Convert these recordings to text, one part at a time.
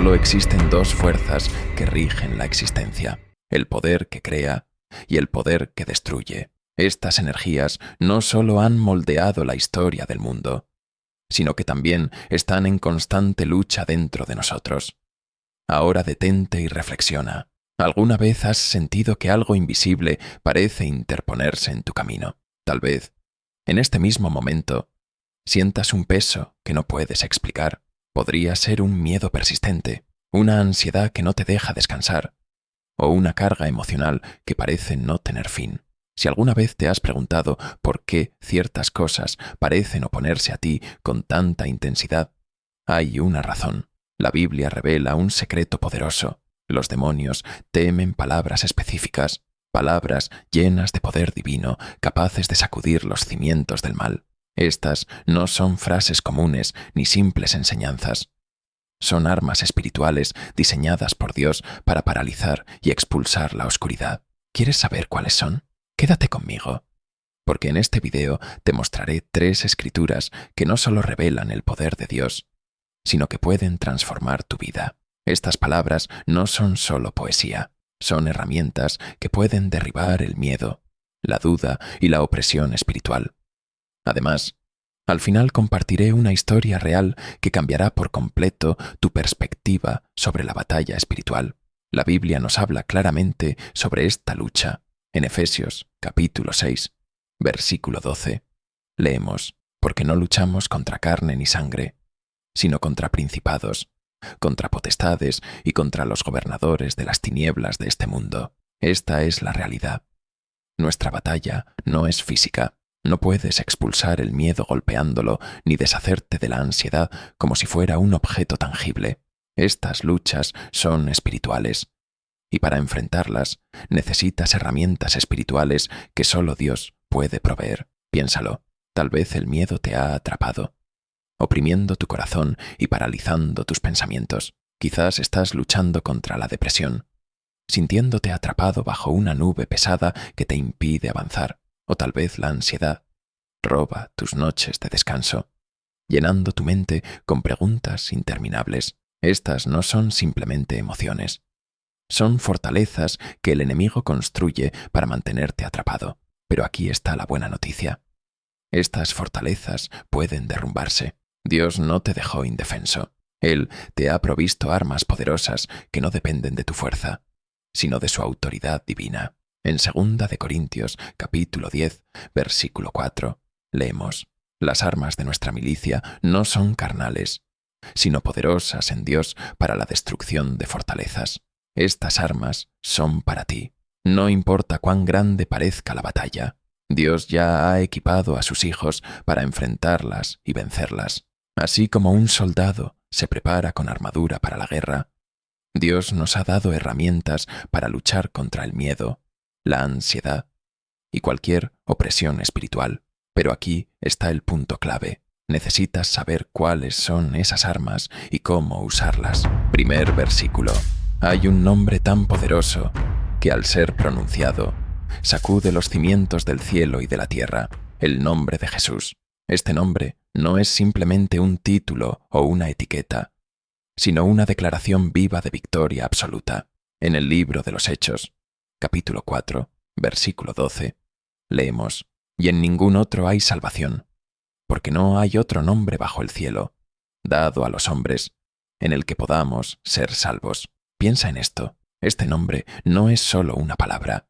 Solo existen dos fuerzas que rigen la existencia: el poder que crea y el poder que destruye. Estas energías no solo han moldeado la historia del mundo, sino que también están en constante lucha dentro de nosotros. Ahora detente y reflexiona. ¿Alguna vez has sentido que algo invisible parece interponerse en tu camino? Tal vez, en este mismo momento, sientas un peso que no puedes explicar. Podría ser un miedo persistente, una ansiedad que no te deja descansar, o una carga emocional que parece no tener fin. Si alguna vez te has preguntado por qué ciertas cosas parecen oponerse a ti con tanta intensidad, hay una razón. La Biblia revela un secreto poderoso. Los demonios temen palabras específicas, palabras llenas de poder divino, capaces de sacudir los cimientos del mal. Estas no son frases comunes ni simples enseñanzas. Son armas espirituales diseñadas por Dios para paralizar y expulsar la oscuridad. ¿Quieres saber cuáles son? Quédate conmigo, porque en este video te mostraré 3 escrituras que no solo revelan el poder de Dios, sino que pueden transformar tu vida. Estas palabras no son solo poesía, son herramientas que pueden derribar el miedo, la duda y la opresión espiritual. Además, al final compartiré una historia real que cambiará por completo tu perspectiva sobre la batalla espiritual. La Biblia nos habla claramente sobre esta lucha. En Efesios, capítulo 6, versículo 12, leemos: «Porque no luchamos contra carne ni sangre, sino contra principados, contra potestades y contra los gobernadores de las tinieblas de este mundo». Esta es la realidad. Nuestra batalla no es física. No puedes expulsar el miedo golpeándolo ni deshacerte de la ansiedad como si fuera un objeto tangible. Estas luchas son espirituales. Y para enfrentarlas, necesitas herramientas espirituales que solo Dios puede proveer. Piénsalo, tal vez el miedo te ha atrapado, oprimiendo tu corazón y paralizando tus pensamientos. Quizás estás luchando contra la depresión, sintiéndote atrapado bajo una nube pesada que te impide avanzar. O tal vez la ansiedad roba tus noches de descanso, llenando tu mente con preguntas interminables. Estas no son simplemente emociones. Son fortalezas que el enemigo construye para mantenerte atrapado. Pero aquí está la buena noticia. Estas fortalezas pueden derrumbarse. Dios no te dejó indefenso. Él te ha provisto armas poderosas que no dependen de tu fuerza, sino de su autoridad divina. En 2 Corintios, capítulo 10, versículo 4, leemos: «Las armas de nuestra milicia no son carnales, sino poderosas en Dios para la destrucción de fortalezas». Estas armas son para ti. No importa cuán grande parezca la batalla, Dios ya ha equipado a sus hijos para enfrentarlas y vencerlas. Así como un soldado se prepara con armadura para la guerra, Dios nos ha dado herramientas para luchar contra el miedo, la ansiedad y cualquier opresión espiritual. Pero aquí está el punto clave. Necesitas saber cuáles son esas armas y cómo usarlas. Primer versículo. Hay un nombre tan poderoso que al ser pronunciado, sacude los cimientos del cielo y de la tierra. El nombre de Jesús. Este nombre no es simplemente un título o una etiqueta, sino una declaración viva de victoria absoluta. En el libro de los Hechos, capítulo 4, versículo 12, leemos: «Y en ningún otro hay salvación, porque no hay otro nombre bajo el cielo, dado a los hombres, en el que podamos ser salvos». Piensa en esto. Este nombre no es solo una palabra,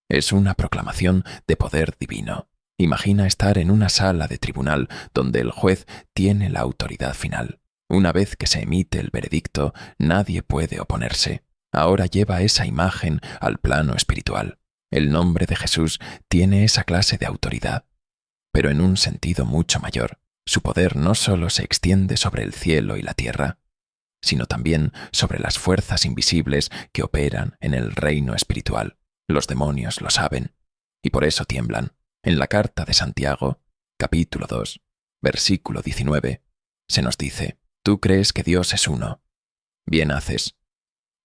es una proclamación de poder divino. Imagina estar en una sala de tribunal donde el juez tiene la autoridad final. Una vez que se emite el veredicto, nadie puede oponerse. Ahora lleva esa imagen al plano espiritual. El nombre de Jesús tiene esa clase de autoridad, pero en un sentido mucho mayor. Su poder no solo se extiende sobre el cielo y la tierra, sino también sobre las fuerzas invisibles que operan en el reino espiritual. Los demonios lo saben, y por eso tiemblan. En la carta de Santiago, capítulo 2, versículo 19, se nos dice: «Tú crees que Dios es uno. Bien haces.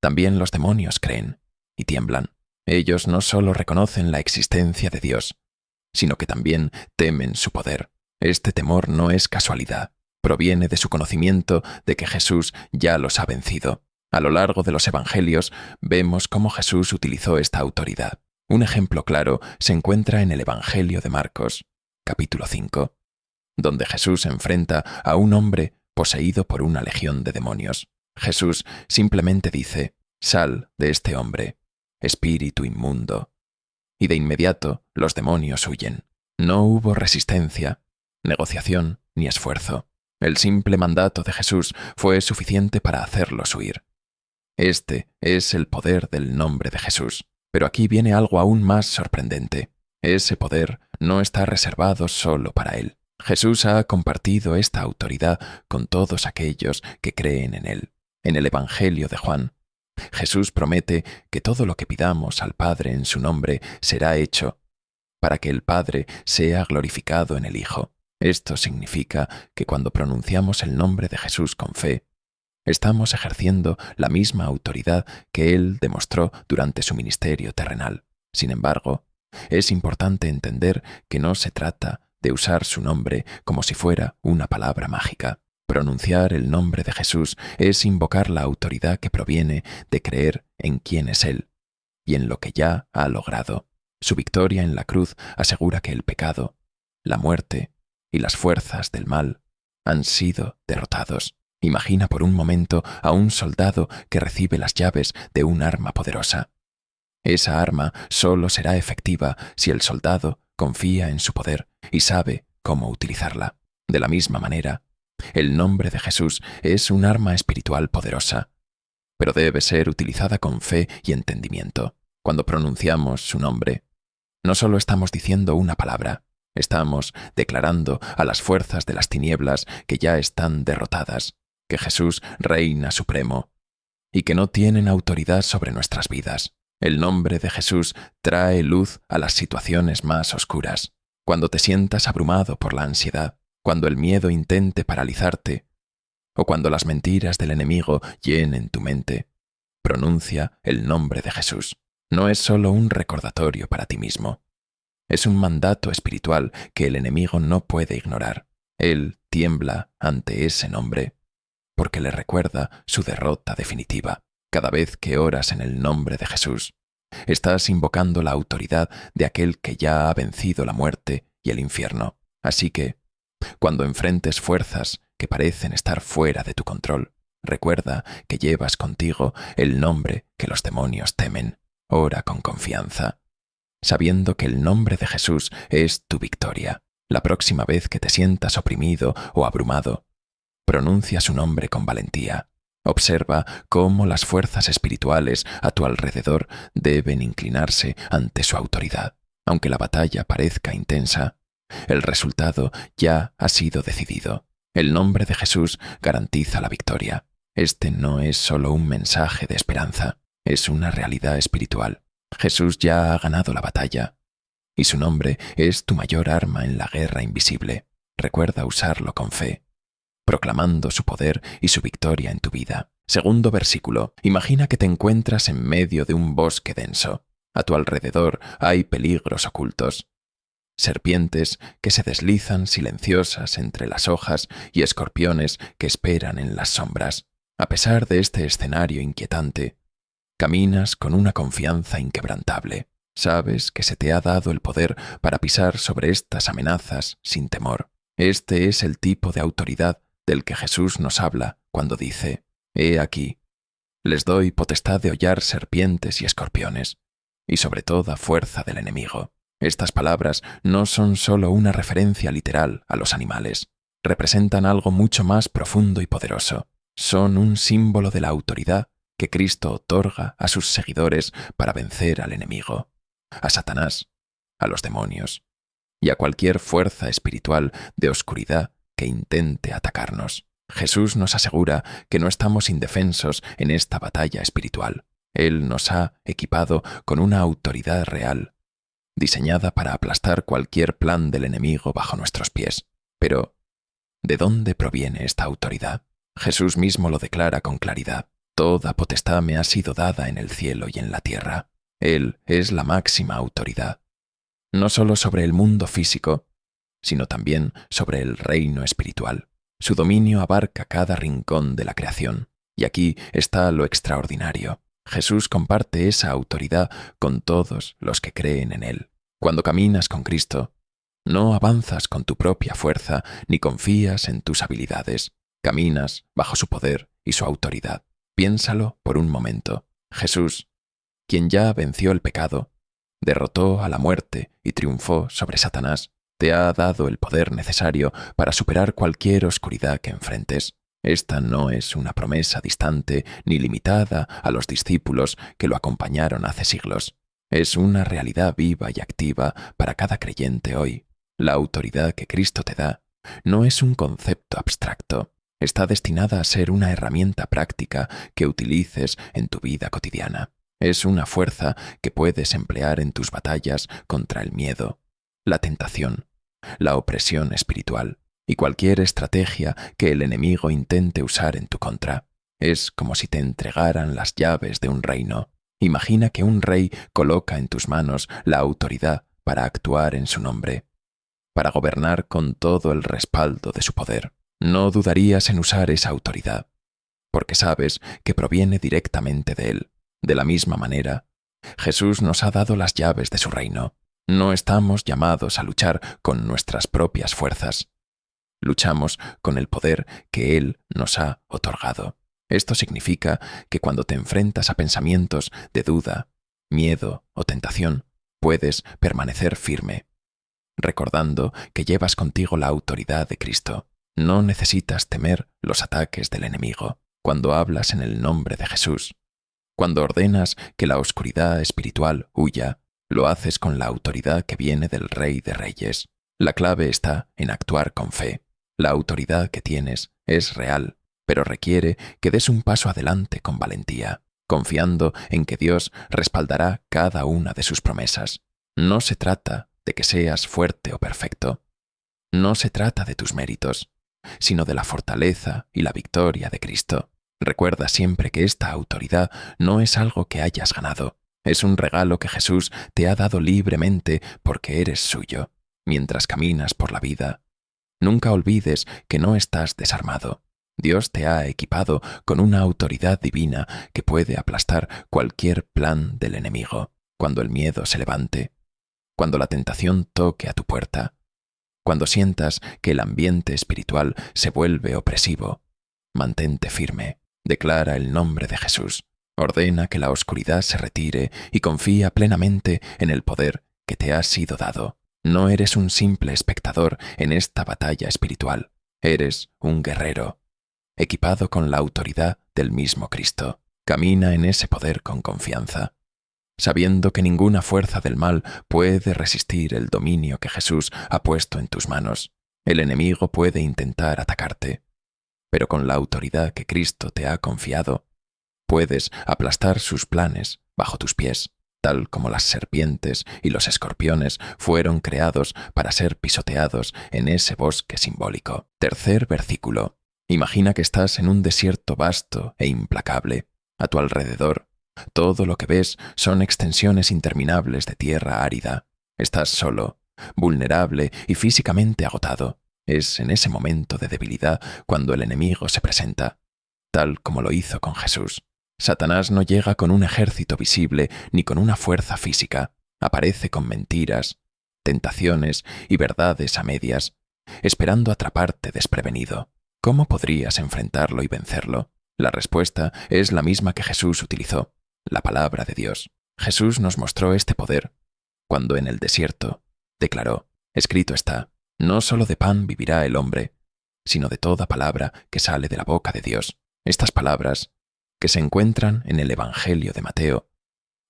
También los demonios creen y tiemblan». Ellos no solo reconocen la existencia de Dios, sino que también temen su poder. Este temor no es casualidad, proviene de su conocimiento de que Jesús ya los ha vencido. A lo largo de los Evangelios vemos cómo Jesús utilizó esta autoridad. Un ejemplo claro se encuentra en el Evangelio de Marcos, capítulo 5, donde Jesús enfrenta a un hombre poseído por una legión de demonios. Jesús simplemente dice: «Sal de este hombre, espíritu inmundo». Y de inmediato los demonios huyen. No hubo resistencia, negociación ni esfuerzo. El simple mandato de Jesús fue suficiente para hacerlos huir. Este es el poder del nombre de Jesús. Pero aquí viene algo aún más sorprendente. Ese poder no está reservado solo para Él. Jesús ha compartido esta autoridad con todos aquellos que creen en Él. En el Evangelio de Juan, Jesús promete que todo lo que pidamos al Padre en su nombre será hecho, para que el Padre sea glorificado en el Hijo. Esto significa que cuando pronunciamos el nombre de Jesús con fe, estamos ejerciendo la misma autoridad que Él demostró durante su ministerio terrenal. Sin embargo, es importante entender que no se trata de usar su nombre como si fuera una palabra mágica. Pronunciar el nombre de Jesús es invocar la autoridad que proviene de creer en quién es Él y en lo que ya ha logrado. Su victoria en la cruz asegura que el pecado, la muerte y las fuerzas del mal han sido derrotados. Imagina por un momento a un soldado que recibe las llaves de un arma poderosa. Esa arma solo será efectiva si el soldado confía en su poder y sabe cómo utilizarla. De la misma manera, el nombre de Jesús es un arma espiritual poderosa, pero debe ser utilizada con fe y entendimiento. Cuando pronunciamos su nombre, no solo estamos diciendo una palabra, estamos declarando a las fuerzas de las tinieblas que ya están derrotadas, que Jesús reina supremo y que no tienen autoridad sobre nuestras vidas. El nombre de Jesús trae luz a las situaciones más oscuras. Cuando te sientas abrumado por la ansiedad, cuando el miedo intente paralizarte, o cuando las mentiras del enemigo llenen tu mente, pronuncia el nombre de Jesús. No es solo un recordatorio para ti mismo. Es un mandato espiritual que el enemigo no puede ignorar. Él tiembla ante ese nombre, porque le recuerda su derrota definitiva. Cada vez que oras en el nombre de Jesús, estás invocando la autoridad de aquel que ya ha vencido la muerte y el infierno. Así que, cuando enfrentes fuerzas que parecen estar fuera de tu control, recuerda que llevas contigo el nombre que los demonios temen. Ora con confianza, sabiendo que el nombre de Jesús es tu victoria. La próxima vez que te sientas oprimido o abrumado, pronuncia su nombre con valentía. Observa cómo las fuerzas espirituales a tu alrededor deben inclinarse ante su autoridad. Aunque la batalla parezca intensa, el resultado ya ha sido decidido. El nombre de Jesús garantiza la victoria. Este no es solo un mensaje de esperanza, es una realidad espiritual. Jesús ya ha ganado la batalla, y su nombre es tu mayor arma en la guerra invisible. Recuerda usarlo con fe, proclamando su poder y su victoria en tu vida. Segundo versículo. Imagina que te encuentras en medio de un bosque denso. A tu alrededor hay peligros ocultos. Serpientes que se deslizan silenciosas entre las hojas y escorpiones que esperan en las sombras. A pesar de este escenario inquietante, caminas con una confianza inquebrantable. Sabes que se te ha dado el poder para pisar sobre estas amenazas sin temor. Este es el tipo de autoridad del que Jesús nos habla cuando dice: «He aquí, les doy potestad de hollar serpientes y escorpiones, y sobre toda fuerza del enemigo». Estas palabras no son solo una referencia literal a los animales. Representan algo mucho más profundo y poderoso. Son un símbolo de la autoridad que Cristo otorga a sus seguidores para vencer al enemigo, a Satanás, a los demonios y a cualquier fuerza espiritual de oscuridad que intente atacarnos. Jesús nos asegura que no estamos indefensos en esta batalla espiritual. Él nos ha equipado con una autoridad real, diseñada para aplastar cualquier plan del enemigo bajo nuestros pies. Pero, ¿de dónde proviene esta autoridad? Jesús mismo lo declara con claridad: «Toda potestad me ha sido dada en el cielo y en la tierra». Él es la máxima autoridad, no solo sobre el mundo físico, sino también sobre el reino espiritual. Su dominio abarca cada rincón de la creación. Y aquí está lo extraordinario. Jesús comparte esa autoridad con todos los que creen en Él. Cuando caminas con Cristo, no avanzas con tu propia fuerza ni confías en tus habilidades. Caminas bajo su poder y su autoridad. Piénsalo por un momento. Jesús, quien ya venció el pecado, derrotó a la muerte y triunfó sobre Satanás, te ha dado el poder necesario para superar cualquier oscuridad que enfrentes. Esta no es una promesa distante ni limitada a los discípulos que lo acompañaron hace siglos. Es una realidad viva y activa para cada creyente hoy. La autoridad que Cristo te da no es un concepto abstracto. Está destinada a ser una herramienta práctica que utilices en tu vida cotidiana. Es una fuerza que puedes emplear en tus batallas contra el miedo, la tentación, la opresión espiritual y cualquier estrategia que el enemigo intente usar en tu contra. Es como si te entregaran las llaves de un reino. Imagina que un rey coloca en tus manos la autoridad para actuar en su nombre, para gobernar con todo el respaldo de su poder. No dudarías en usar esa autoridad, porque sabes que proviene directamente de Él. De la misma manera, Jesús nos ha dado las llaves de su reino. No estamos llamados a luchar con nuestras propias fuerzas. Luchamos con el poder que Él nos ha otorgado. Esto significa que cuando te enfrentas a pensamientos de duda, miedo o tentación, puedes permanecer firme, recordando que llevas contigo la autoridad de Cristo. No necesitas temer los ataques del enemigo. Cuando hablas en el nombre de Jesús, cuando ordenas que la oscuridad espiritual huya, lo haces con la autoridad que viene del Rey de Reyes. La clave está en actuar con fe. La autoridad que tienes es real, pero requiere que des un paso adelante con valentía, confiando en que Dios respaldará cada una de sus promesas. No se trata de que seas fuerte o perfecto. No se trata de tus méritos, sino de la fortaleza y la victoria de Cristo. Recuerda siempre que esta autoridad no es algo que hayas ganado. Es un regalo que Jesús te ha dado libremente porque eres suyo. Mientras caminas por la vida, nunca olvides que no estás desarmado. Dios te ha equipado con una autoridad divina que puede aplastar cualquier plan del enemigo. Cuando el miedo se levante, cuando la tentación toque a tu puerta, cuando sientas que el ambiente espiritual se vuelve opresivo, mantente firme. Declara el nombre de Jesús. Ordena que la oscuridad se retire y confía plenamente en el poder que te ha sido dado. No eres un simple espectador en esta batalla espiritual. Eres un guerrero, equipado con la autoridad del mismo Cristo. Camina en ese poder con confianza, sabiendo que ninguna fuerza del mal puede resistir el dominio que Jesús ha puesto en tus manos. El enemigo puede intentar atacarte, pero con la autoridad que Cristo te ha confiado, puedes aplastar sus planes bajo tus pies, tal como las serpientes y los escorpiones fueron creados para ser pisoteados en ese bosque simbólico. Tercer versículo. Imagina que estás en un desierto vasto e implacable. A tu alrededor, todo lo que ves son extensiones interminables de tierra árida. Estás solo, vulnerable y físicamente agotado. Es en ese momento de debilidad cuando el enemigo se presenta, tal como lo hizo con Jesús. Satanás no llega con un ejército visible ni con una fuerza física. Aparece con mentiras, tentaciones y verdades a medias, esperando atraparte desprevenido. ¿Cómo podrías enfrentarlo y vencerlo? La respuesta es la misma que Jesús utilizó, la palabra de Dios. Jesús nos mostró este poder cuando en el desierto declaró: escrito está, no solo de pan vivirá el hombre, sino de toda palabra que sale de la boca de Dios. Estas palabras, que se encuentran en el Evangelio de Mateo,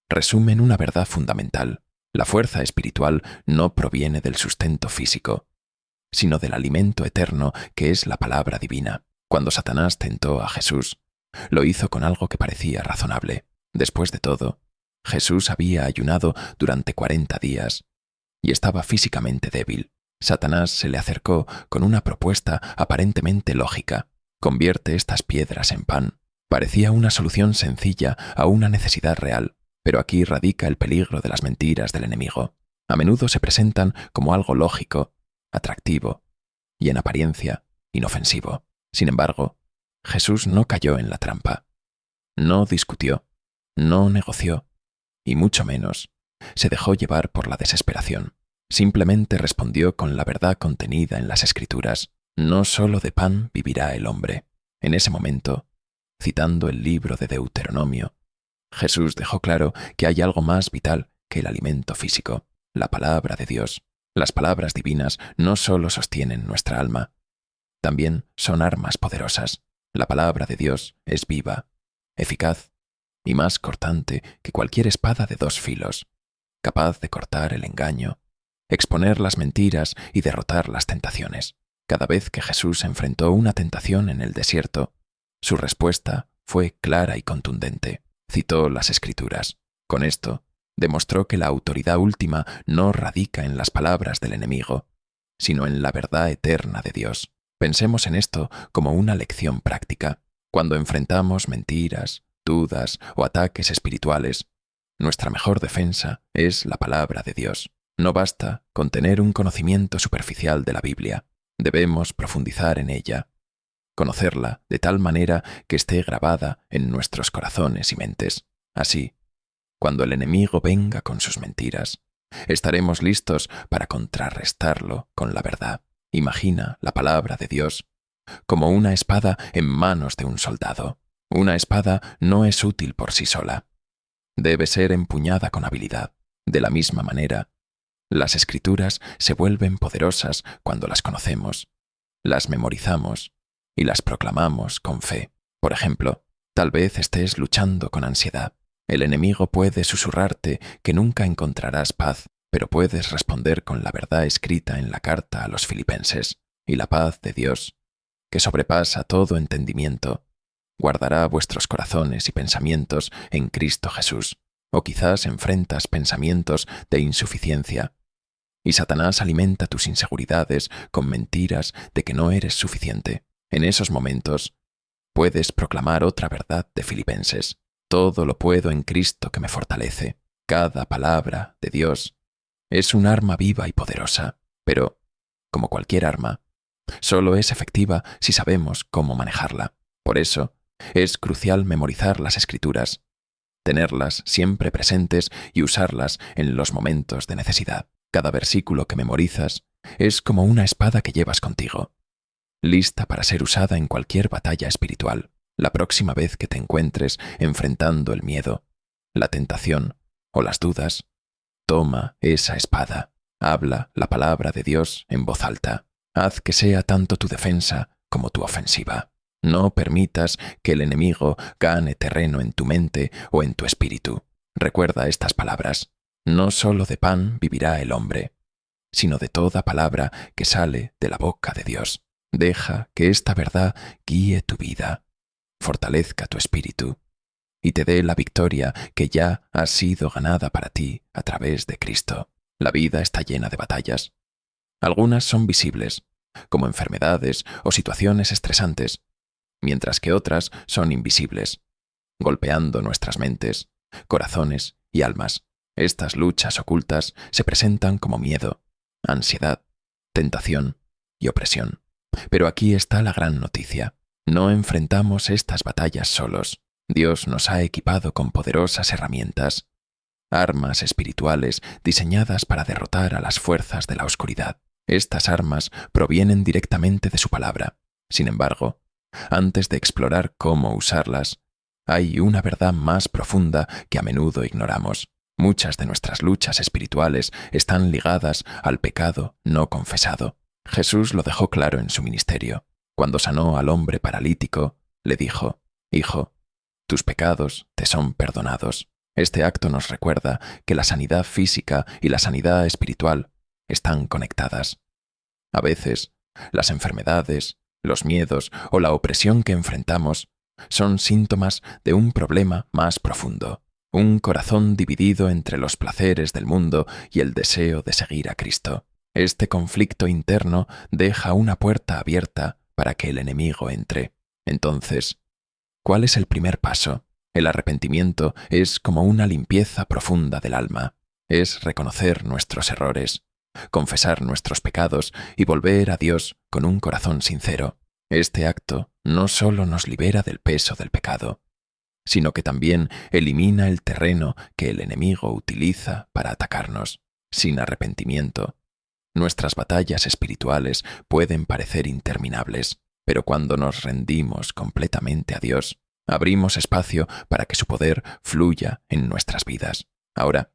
resumen una verdad fundamental. La fuerza espiritual no proviene del sustento físico, sino del alimento eterno que es la palabra divina. Cuando Satanás tentó a Jesús, lo hizo con algo que parecía razonable. Después de todo, Jesús había ayunado durante 40 días y estaba físicamente débil. Satanás se le acercó con una propuesta aparentemente lógica: convierte estas piedras en pan. Parecía una solución sencilla a una necesidad real, pero aquí radica el peligro de las mentiras del enemigo. A menudo se presentan como algo lógico, atractivo y en apariencia inofensivo. Sin embargo, Jesús no cayó en la trampa, no discutió, no negoció, y mucho menos se dejó llevar por la desesperación. Simplemente respondió con la verdad contenida en las Escrituras: no solo de pan vivirá el hombre. En ese momento, citando el libro de Deuteronomio, Jesús dejó claro que hay algo más vital que el alimento físico, la palabra de Dios. Las palabras divinas no solo sostienen nuestra alma, también son armas poderosas. La palabra de Dios es viva, eficaz y más cortante que cualquier espada de dos filos, capaz de cortar el engaño, exponer las mentiras y derrotar las tentaciones. Cada vez que Jesús enfrentó una tentación en el desierto, su respuesta fue clara y contundente. Citó las Escrituras. Con esto, demostró que la autoridad última no radica en las palabras del enemigo, sino en la verdad eterna de Dios. Pensemos en esto como una lección práctica. Cuando enfrentamos mentiras, dudas o ataques espirituales, nuestra mejor defensa es la palabra de Dios. No basta con tener un conocimiento superficial de la Biblia. Debemos profundizar en ella, conocerla de tal manera que esté grabada en nuestros corazones y mentes. Así, cuando el enemigo venga con sus mentiras, estaremos listos para contrarrestarlo con la verdad. Imagina la palabra de Dios como una espada en manos de un soldado. Una espada no es útil por sí sola. Debe ser empuñada con habilidad. De la misma manera, las Escrituras se vuelven poderosas cuando las conocemos, las memorizamos y las proclamamos con fe. Por ejemplo, tal vez estés luchando con ansiedad. El enemigo puede susurrarte que nunca encontrarás paz, pero puedes responder con la verdad escrita en la carta a los Filipenses: y la paz de Dios, que sobrepasa todo entendimiento, guardará vuestros corazones y pensamientos en Cristo Jesús. O quizás enfrentas pensamientos de insuficiencia, y Satanás alimenta tus inseguridades con mentiras de que no eres suficiente. En esos momentos, puedes proclamar otra verdad de Filipenses: todo lo puedo en Cristo que me fortalece. Cada palabra de Dios es un arma viva y poderosa, pero, como cualquier arma, solo es efectiva si sabemos cómo manejarla. Por eso, es crucial memorizar las Escrituras, tenerlas siempre presentes y usarlas en los momentos de necesidad. Cada versículo que memorizas es como una espada que llevas contigo, lista para ser usada en cualquier batalla espiritual. La próxima vez que te encuentres enfrentando el miedo, la tentación o las dudas, toma esa espada, habla la palabra de Dios en voz alta. Haz que sea tanto tu defensa como tu ofensiva. No permitas que el enemigo gane terreno en tu mente o en tu espíritu. Recuerda estas palabras: no solo de pan vivirá el hombre, sino de toda palabra que sale de la boca de Dios. Deja que esta verdad guíe tu vida, fortalezca tu espíritu y te dé la victoria que ya ha sido ganada para ti a través de Cristo. La vida está llena de batallas. Algunas son visibles, como enfermedades o situaciones estresantes, mientras que otras son invisibles, golpeando nuestras mentes, corazones y almas. Estas luchas ocultas se presentan como miedo, ansiedad, tentación y opresión. Pero aquí está la gran noticia: no enfrentamos estas batallas solos. Dios nos ha equipado con poderosas herramientas, armas espirituales diseñadas para derrotar a las fuerzas de la oscuridad. Estas armas provienen directamente de su palabra. Sin embargo, antes de explorar cómo usarlas, hay una verdad más profunda que a menudo ignoramos. Muchas de nuestras luchas espirituales están ligadas al pecado no confesado. Jesús lo dejó claro en su ministerio. Cuando sanó al hombre paralítico, le dijo: «Hijo, tus pecados te son perdonados». Este acto nos recuerda que la sanidad física y la sanidad espiritual están conectadas. A veces, las enfermedades, los miedos o la opresión que enfrentamos son síntomas de un problema más profundo, un corazón dividido entre los placeres del mundo y el deseo de seguir a Cristo. Este conflicto interno deja una puerta abierta para que el enemigo entre. Entonces, ¿cuál es el primer paso? El arrepentimiento es como una limpieza profunda del alma. Es reconocer nuestros errores, confesar nuestros pecados y volver a Dios con un corazón sincero. Este acto no solo nos libera del peso del pecado, sino que también elimina el terreno que el enemigo utiliza para atacarnos. Sin arrepentimiento, nuestras batallas espirituales pueden parecer interminables, pero cuando nos rendimos completamente a Dios, abrimos espacio para que su poder fluya en nuestras vidas. Ahora,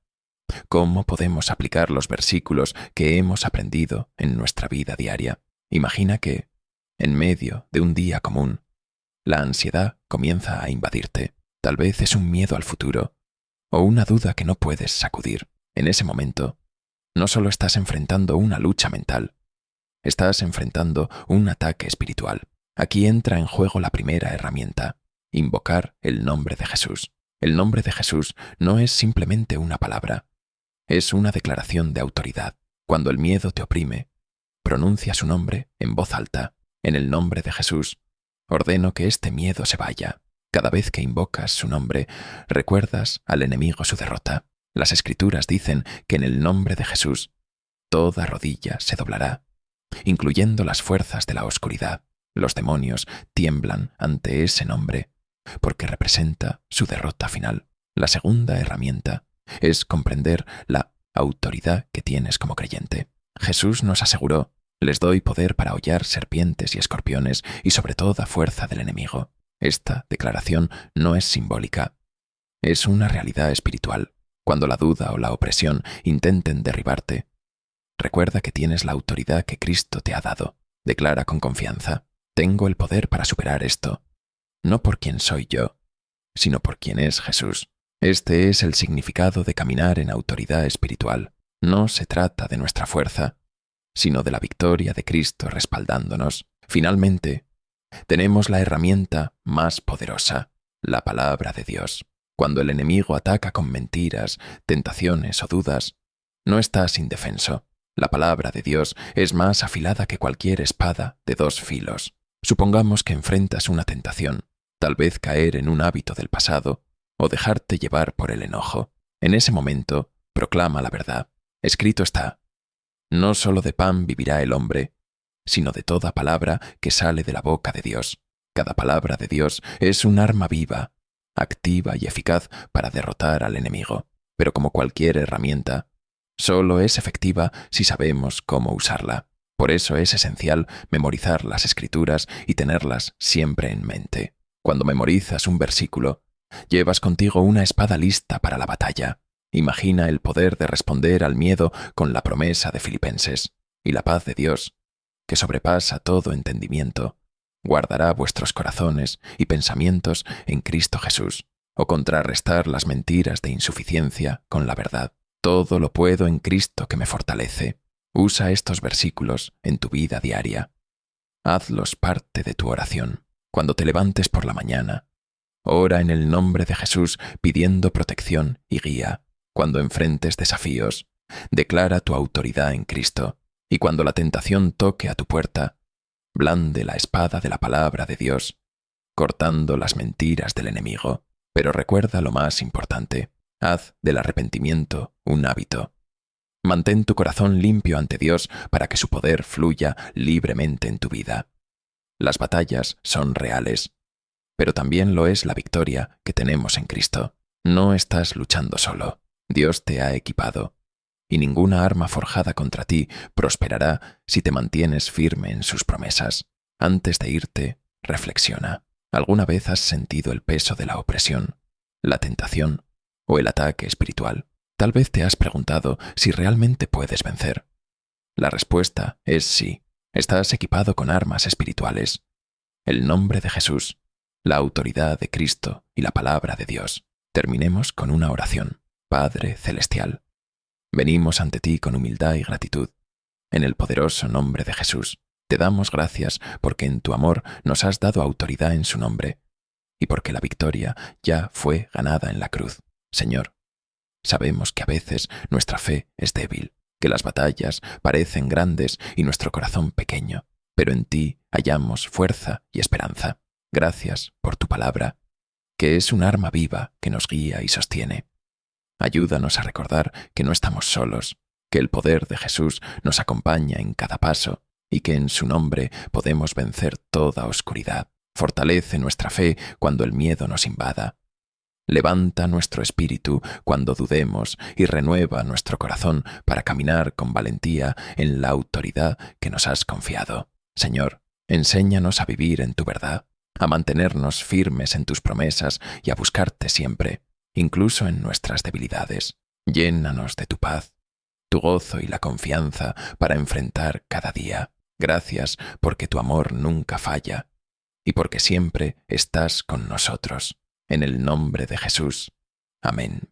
¿cómo podemos aplicar los versículos que hemos aprendido en nuestra vida diaria? Imagina que, en medio de un día común, la ansiedad comienza a invadirte. Tal vez es un miedo al futuro o una duda que no puedes sacudir. En ese momento, no solo estás enfrentando una lucha mental, estás enfrentando un ataque espiritual. Aquí entra en juego la primera herramienta: invocar el nombre de Jesús. El nombre de Jesús no es simplemente una palabra, es una declaración de autoridad. Cuando el miedo te oprime, pronuncia su nombre en voz alta. En el nombre de Jesús, ordeno que este miedo se vaya. Cada vez que invocas su nombre, recuerdas al enemigo su derrota. Las Escrituras dicen que en el nombre de Jesús, toda rodilla se doblará, incluyendo las fuerzas de la oscuridad. Los demonios tiemblan ante ese nombre, porque representa su derrota final. La segunda herramienta es comprender la autoridad que tienes como creyente. Jesús nos aseguró: les doy poder para hollar serpientes y escorpiones y sobre toda fuerza del enemigo. Esta declaración no es simbólica, es una realidad espiritual. Cuando la duda o la opresión intenten derribarte, recuerda que tienes la autoridad que Cristo te ha dado. Declara con confianza: tengo el poder para superar esto, no por quien soy yo, sino por quien es Jesús. Este es el significado de caminar en autoridad espiritual. No se trata de nuestra fuerza, sino de la victoria de Cristo respaldándonos. Finalmente, tenemos la herramienta más poderosa, la palabra de Dios. Cuando el enemigo ataca con mentiras, tentaciones o dudas, no estás indefenso. La palabra de Dios es más afilada que cualquier espada de dos filos. Supongamos que enfrentas una tentación, tal vez caer en un hábito del pasado o dejarte llevar por el enojo. En ese momento, proclama la verdad. Escrito está: no solo de pan vivirá el hombre, sino de toda palabra que sale de la boca de Dios. Cada palabra de Dios es un arma viva, activa y eficaz para derrotar al enemigo. Pero como cualquier herramienta, solo es efectiva si sabemos cómo usarla. Por eso es esencial memorizar las Escrituras y tenerlas siempre en mente. Cuando memorizas un versículo, llevas contigo una espada lista para la batalla. Imagina el poder de responder al miedo con la promesa de Filipenses: y la paz de Dios, que sobrepasa todo entendimiento, guardará vuestros corazones y pensamientos en Cristo Jesús. O contrarrestar las mentiras de insuficiencia con la verdad: todo lo puedo en Cristo que me fortalece. Usa estos versículos en tu vida diaria. Hazlos parte de tu oración. Cuando te levantes por la mañana, ora en el nombre de Jesús pidiendo protección y guía. Cuando enfrentes desafíos, declara tu autoridad en Cristo. Y cuando la tentación toque a tu puerta, blande la espada de la palabra de Dios, cortando las mentiras del enemigo. Pero recuerda lo más importante: haz del arrepentimiento un hábito. Mantén tu corazón limpio ante Dios para que su poder fluya libremente en tu vida. Las batallas son reales, pero también lo es la victoria que tenemos en Cristo. No estás luchando solo. Dios te ha equipado, y ninguna arma forjada contra ti prosperará si te mantienes firme en sus promesas. Antes de irte, reflexiona. ¿Alguna vez has sentido el peso de la opresión, la tentación o el ataque espiritual? Tal vez te has preguntado si realmente puedes vencer. La respuesta es sí. Estás equipado con armas espirituales: el nombre de Jesús, la autoridad de Cristo y la palabra de Dios. Terminemos con una oración. Padre Celestial, venimos ante ti con humildad y gratitud. En el poderoso nombre de Jesús, te damos gracias porque en tu amor nos has dado autoridad en su nombre y porque la victoria ya fue ganada en la cruz. Señor, sabemos que a veces nuestra fe es débil, que las batallas parecen grandes y nuestro corazón pequeño, pero en ti hallamos fuerza y esperanza. Gracias por tu palabra, que es un arma viva que nos guía y sostiene. Ayúdanos a recordar que no estamos solos, que el poder de Jesús nos acompaña en cada paso y que en su nombre podemos vencer toda oscuridad. Fortalece nuestra fe cuando el miedo nos invada. Levanta nuestro espíritu cuando dudemos y renueva nuestro corazón para caminar con valentía en la autoridad que nos has confiado. Señor, enséñanos a vivir en tu verdad, a mantenernos firmes en tus promesas y a buscarte siempre, incluso en nuestras debilidades. Llénanos de tu paz, tu gozo y la confianza para enfrentar cada día. Gracias porque tu amor nunca falla y porque siempre estás con nosotros. En el nombre de Jesús. Amén.